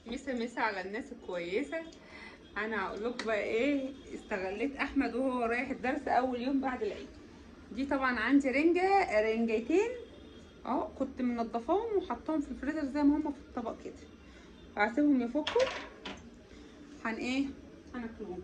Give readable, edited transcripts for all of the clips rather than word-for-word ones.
مسا مسا على الناس الكويسة. انا هقول لكم بقى ايه، استغليت احمد وهو رايح الدرس اول يوم بعد العيد. دي طبعا عندي رنجتين اهو، كنت منضفاهم وحطاهم في الفريزر زي ما هما في الطبق كده، هسيبهم يفكوا. ايه، هناكلهم.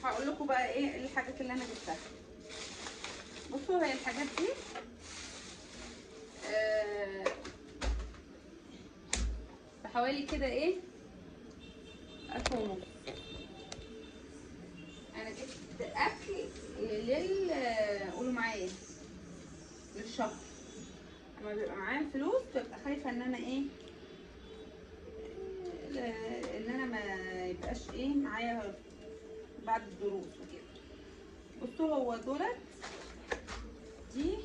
هقول لكم بقى ايه الحاجات اللي انا جبتها. بصوا هي الحاجات دي آه بحوالي كده ايه 1000 ونص. انا جبت اكل قولوا معايا للشهر. لما بيبقى معايا فلوس ببقى خايفه ان انا ايه، ان انا ما يبقاش ايه معايا بعد الدروس وكده. بصوا هو دولت، دي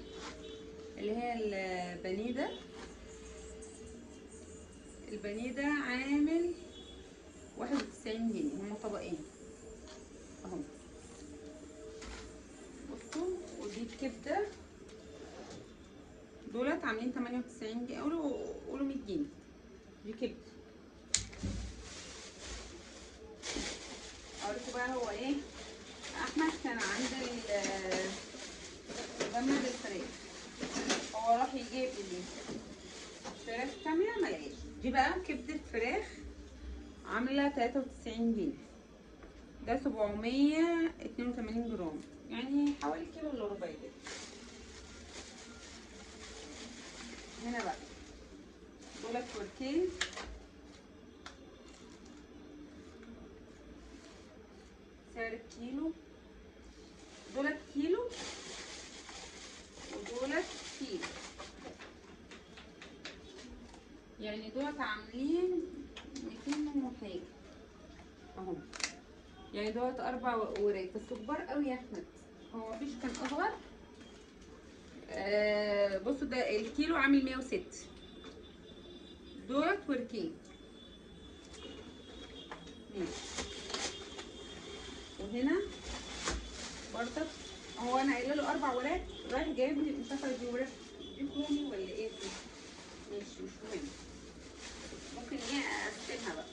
اللي هي البانيه ده عامل 91 جنيه، هما طبقين اهو. بصوا ودي الكبده دولت عاملين 98 جنيه، قولوا 100 جنيه. دي كبده. اوريكم بقى هو ايه. احمد كان عند مجمد الفراخ، هو راح يجيب لي فراخ كامله ملقاش. دي بقى كبده فراخ عامله 93 جنيه، ده 782 جرام، يعني حوالي كيلو الا ربع كده. هنا بقى دول كورتين، سعر الكيلو دولت كيلو ودولت كيلو، يعني دولت عاملين 200 وحاجة اهو. يعني دولت 4 وراك، بس كبار قوي يا احمد، هو مفيش كان اصغر. بصوا ده الكيلو عامل 106، دولت وركين ماشي. وهنا برضك هو انا قايله له 4 وراك، رايح جايب لي مش عارفه دي وراك دي كرومي ولا ايه دي، ماشي مش مهم. ممكن ايه اقسمها بقى،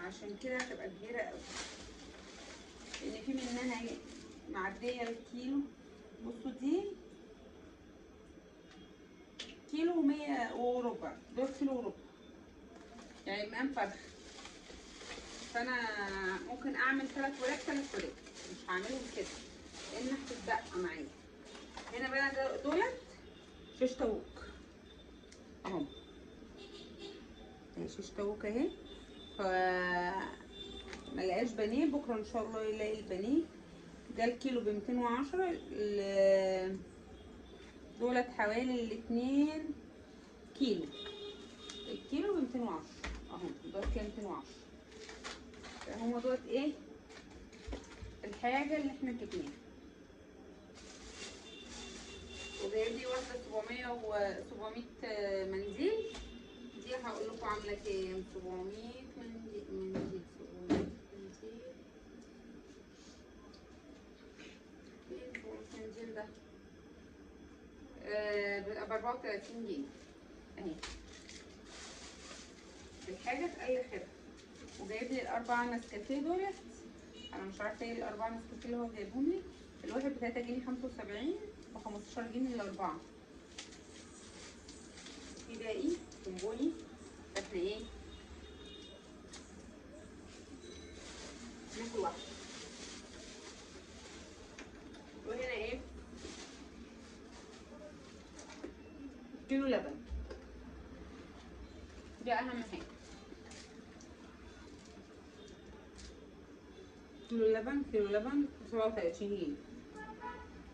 عشان كده هتبقى كبيره قوي، لان في منها ايه معديه الكيلو. بصوا دي كيلو 100 وربع، دول كيلو وربع، يعني مقام فرخ. فانا ممكن اعمل 3 وراك 3 وراك، مش هعملهم كده لان هتتبقى معايا. هنا بقى دولت شيش طاووق اهو، شيش طاووق اهي. ف ملقاش بانيه، بكره ان شاء الله يلاقي البانيه. ده الكيلو ب210، دولت حوالي ال2 كيلو، الكيلو ب210 اهو، دولت كيلو 210. هما دولت ايه الحاجه اللي احنا جبناها. وجايب لي واحده 700 منديل. دي هقول لكم عامله كام، 700 منديل 700 منديل. فين 700 منديل ده؟ بيبقى ب34 جنيه اهي، الحاجه في اي خير. وجايب لي ال4 نسكافيه دولت، انا مش عارفه ايه ال4 نسكافيه اللي هو جايبهم لي. الواحد ب3 جنيه 75، ب15 جنيه الاربعه. في باقي بونبوني، احنا ايه ناكل واحده. وهنا ايه كيلو لبن، ده اهم حاجه. كيلو لبن 37 جنيه.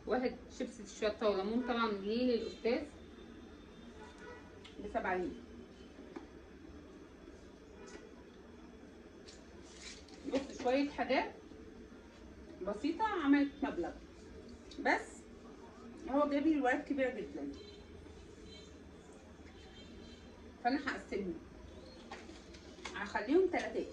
واحد شيبسي الشطه وليمون طبعا ليه للاستاذ ب7 جنيه. بص شويه حاجات بسيطه عملت مبلغ، بس هو جايب لي الورق كبيره جدا، فانا هقسمهم، هخليهم 3.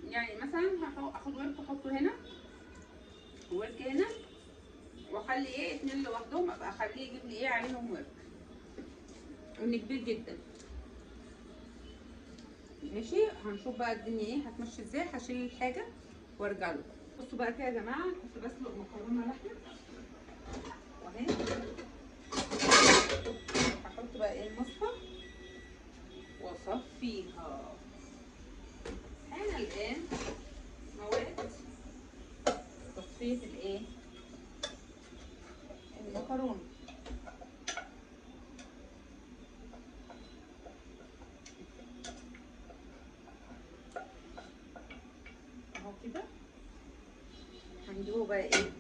يعني مثلا هاخد ورك احطه هنا وورك هنا، واخلي اخلي ايه 2 لوحدهم، ابقى اخليه يجيب لي ايه عليهم ورك، ان كبير جدا. ماشي، هنشوف بقى الدنيا ايه هتمشي ازاي. هشيل الحاجه وارجع له. بصوا بقى كده يا جماعه، كنت بسلق مكرونه لحمه واهي. هحط بقى ايه المصفى واصفيها. انا الان مواد تصفيه الايه المكرونه. اهو كده. هنجيبه بقى ايه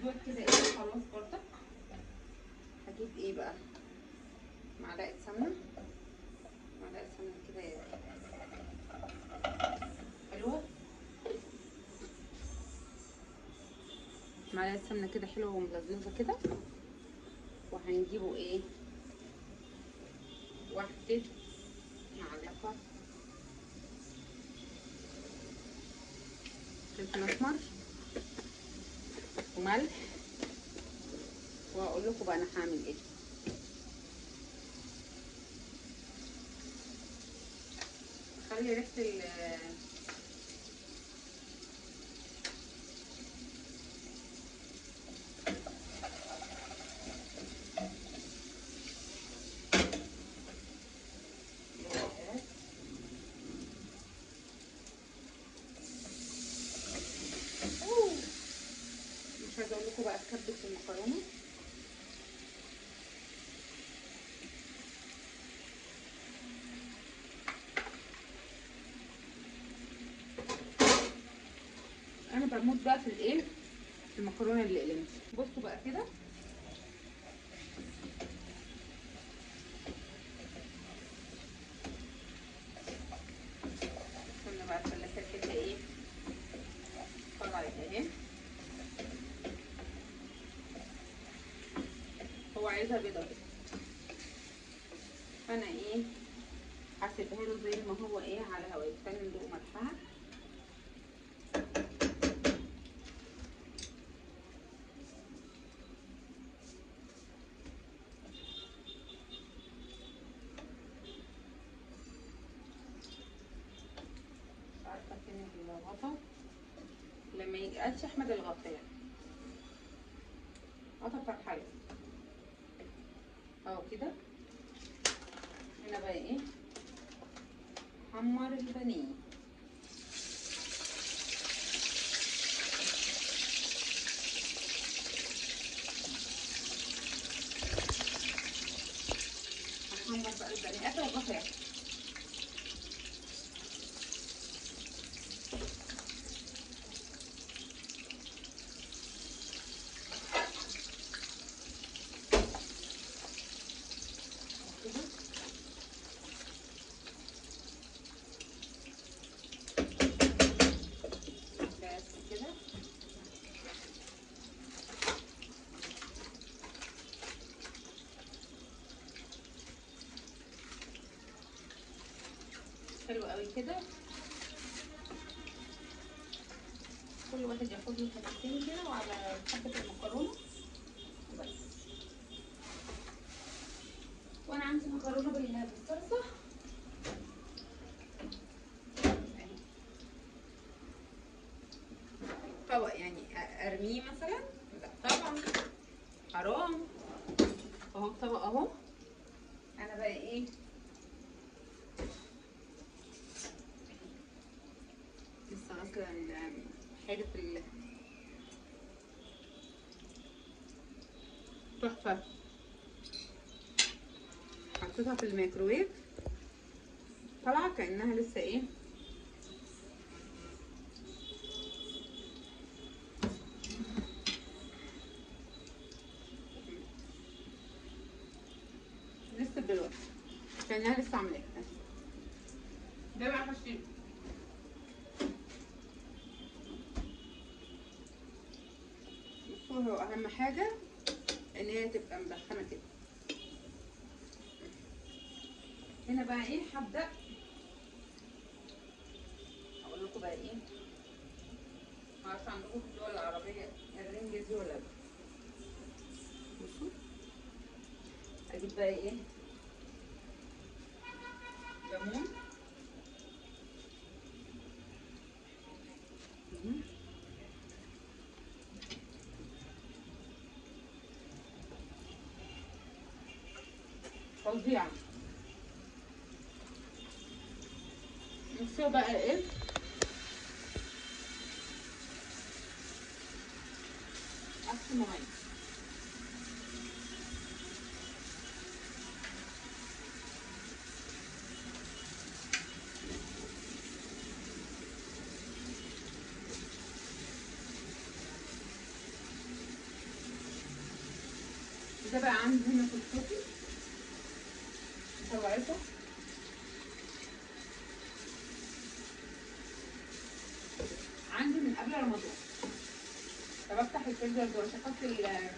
دول كده ايه خلاص برضك. هجيب ايه بقى معلقه سمنه، معلقه سمنه كده حلوه، معلقه سمنه كده حلوه وملزلزه كده. وهنجيبه ايه واحده معلقه فلفل اسمر وملح. واقول لكم بقى انا هعمل ايه. خلي ريحه مش عايزه اقول لكم بقى اتكبت في المكرونه. انا بموت بقى في الايه المكرونه اللي قلمت. بصوا بقى كده، استنى بقى الفلاحه الحته ايه طلعت اهي. هو عايزها بيضه كده، فانا ايه هسيبها له زي ما هو ايه على هوايه. استنى ندوق ملحها. مش عارفه فين الغطا. لما يجي احمد الغطا يعني غطا بتاع الحله اهو كده. هنا بقى ايه حمر البانيه. هنحمر بقى البانيه اخر الغطا. بس كده حلو قوي كده. كل واحد ياخد له حتتين كده وعلى حبه المكرونه وبس. وانا عندي مكرونه بالصلصه يعني. طبق يعني ارميه مثلا؟ لا طبعا، حرام. اهو الطبق اهو. انا بقى ايه لسه غاسله حاجه تحفه. حطيتها في الميكروويف طالعه كانها لسه ايه لسه دلوقتي كانها لسه عاملاها. ده بقى هشيله. بصوا هو اهم حاجه ان هي تبقى مدخنه كده. هنا بقى ايه هبدا اقول لكم بقى ايه معرفش عندكم في الدول العربية الرنجة دي ولا لا. بصوا اجيب بقى ايه، ليمون. فظيعة. نسيبه بقى ايه، احسن ميه. ده بقى عندي هنا في الصوفي طلعته. عندي من قبل رمضان، فبفتح الفريزر دول عشان احط الحاجة.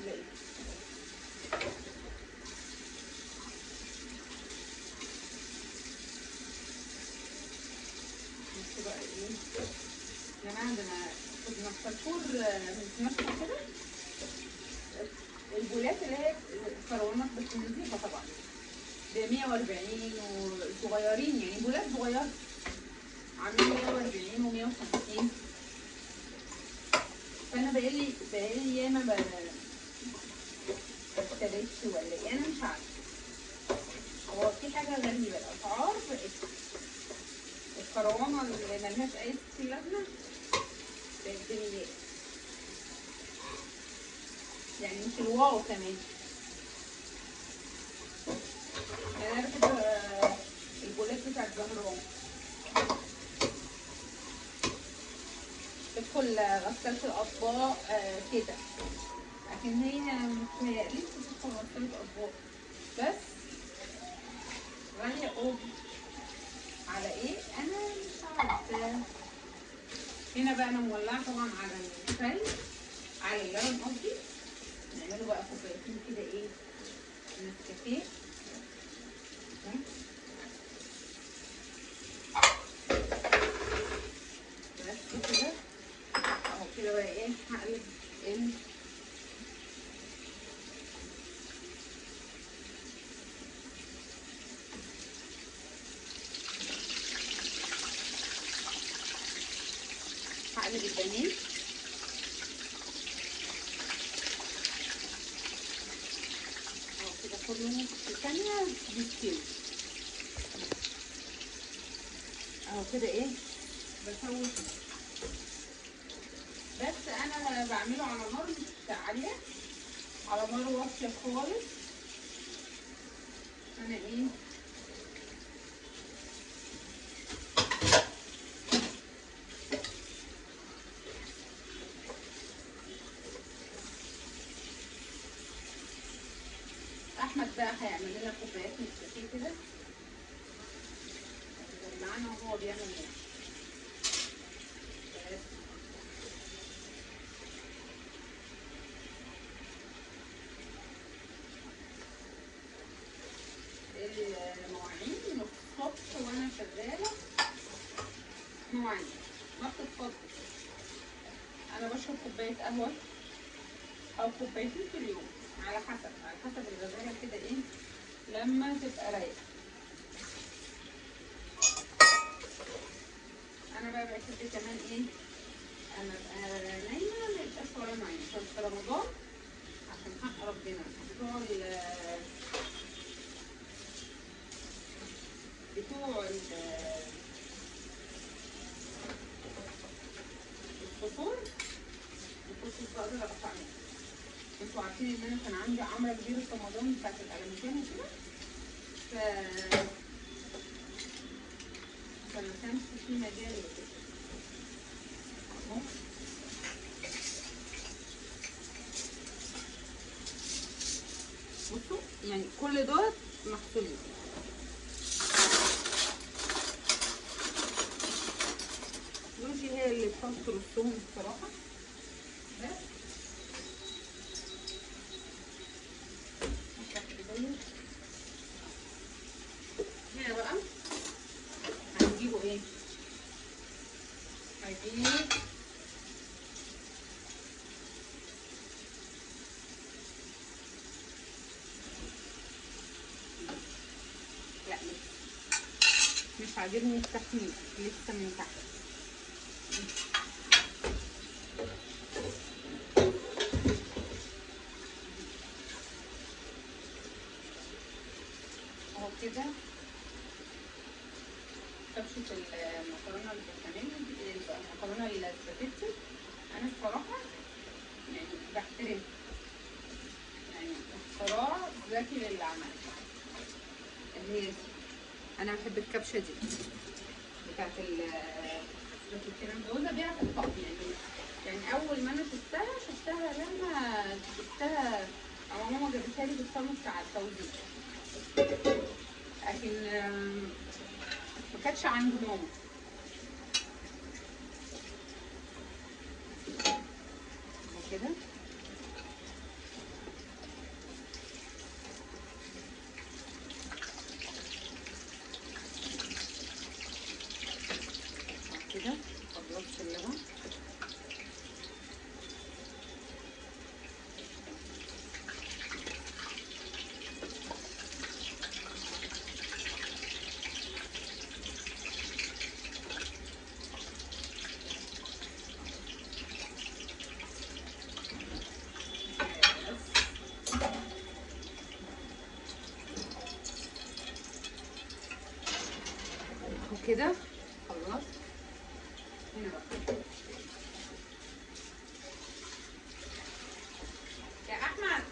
لقيت بصوا بقى ايه يا جماعة، عندنا كنا في كارفور بنتمشى كده، البولات اللي هي الكروانات بس نضيفة طبعا ب 140 وصغيرين، يعني بولات صغيرة عاملين 140 و150. فانا بقالي ياما ما اشتريتش ولا ايه، انا مش عارفه. هو في حاجه غريبه، الاسعار بقت الكروانه اللي ملهاش اي ستين لازمه بقت بميات، يعني مش الواو كمان. يعني انا بحب البولات بتاعت زهران تدخل غسالة الأطباق كده، لكن هي متهيأليش بتدخل غسالة أطباق، بس غالية أوي. على إيه؟ أنا مش عارفة. هنا بقى أنا مولعة طبعا على الشاي، على اللبن قصدي. نعمله بقى كوبايتين كده إيه، نسكافيه. بس كده أهو كده بقى إيه، هقلب هقلب البانيه اهو كده، كله في ثانية بيستوي اهو كده ايه، بسوي. بس انا بعمله على نار مش عالية، على نار واطية خالص. انا ايه، احمد بقى هيعمل لنا كوبايات نسكافيه كده معانا وهو بيعمل المواعين من الصبح وانا شغالة. مواعين ما بتتفضش، انا بشرب كوباية قهوة او كوبايتين في اليوم، على حسب الغزالة كده ايه لما تبقى رايقة. انا بقى بحب كمان ايه، انا ابقى نايمة ميبقاش ورايا نايمة في رمضان، عشان حق ربنا بتوع الفطور مكنتش بقدر ابقى اعملها. انتوا عارفين ان انا كان عندي عمرة كبيرة في رمضان بتاعت الألمتين وكده، فما كانش في مجال لكده. بصوا يعني كل دول مغسولين. روجي هي اللي بتقعد ترصهم الصراحة. بس هنا بقى ايه لا مش عاجبني التخمير لسه من تحت. اهو كده كبشة المكرونة البشاميل، المكرونة السباكيتي. انا الصراحة يعني بحترم يعني اختراع ذكي للي عملها اللي هي انا بحب الكبشة دي بتاعت الكلام ده بيها في الطقم. يعني اول ما انا شفتها لما جبتها او ماما جابتها لي في الصالون بتاع التوزيع، لكن ما كانتش عند ماما. كده كده خلصت اللبن. وكده خلصت. هنا بقى يا احمد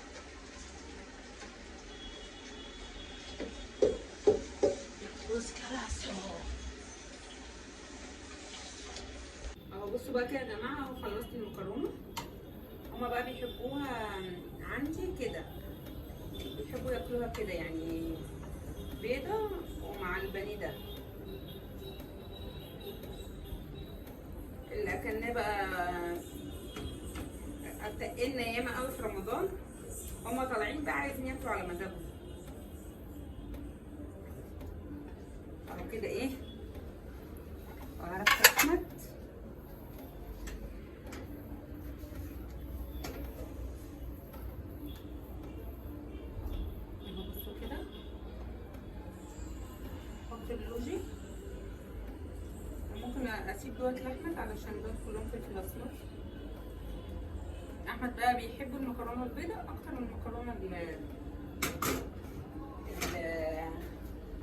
اهو بصوا بقى كده يا جماعه. اهو خلصت المكرونه. هما بقى بيحبوها عندي كده، بيحبوا ياكلوها كده يعني بيضه ومع البانيه ده. اللي اكلناه بقى اتقلنا ياما قوي في رمضان، هما طالعين بقى عايزين ياكلوا على مزاجهم. اهو كده ايه وعرفت احمد اهو. بصوا كده احط اللوجي. ممكن اسيب دوت لاحمد علشان دول كلهم فلفل اسمر. احمد بقى بيحب المكرونه البيضاء اكتر من المكرونه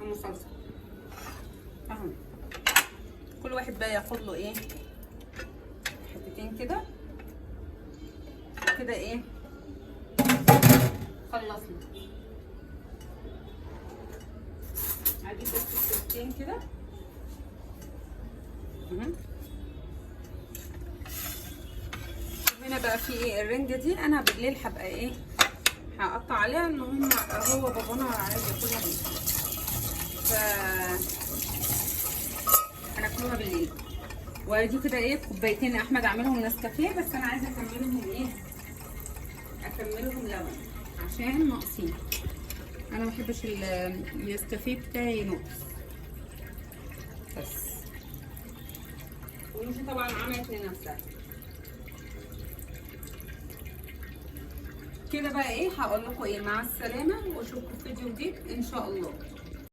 المصلصه. اهو كل واحد بقى ياخد له ايه حتتين كده كده. ايه خلصنا. هجيب بس السكين كده. هنا بقى في ايه الرنجه دي. انا بالليل هبقى ايه هقطع عليها ان هو بابانا عايز ياكلها بالليل، ف هناكلوها بالليل. ودي كده ايه كوبايتين احمد اعملهم نسكافيه، بس انا عايزه اكملهم ايه اكملهم لبن عشان ناقصين. انا ما بحبش النسكافيه بتاعي ناقص بس. ونوشي طبعا عملت لنفسها كده. بقى ايه هقول لكم ايه مع السلامه واشوفكم في فيديو جديد ان شاء الله.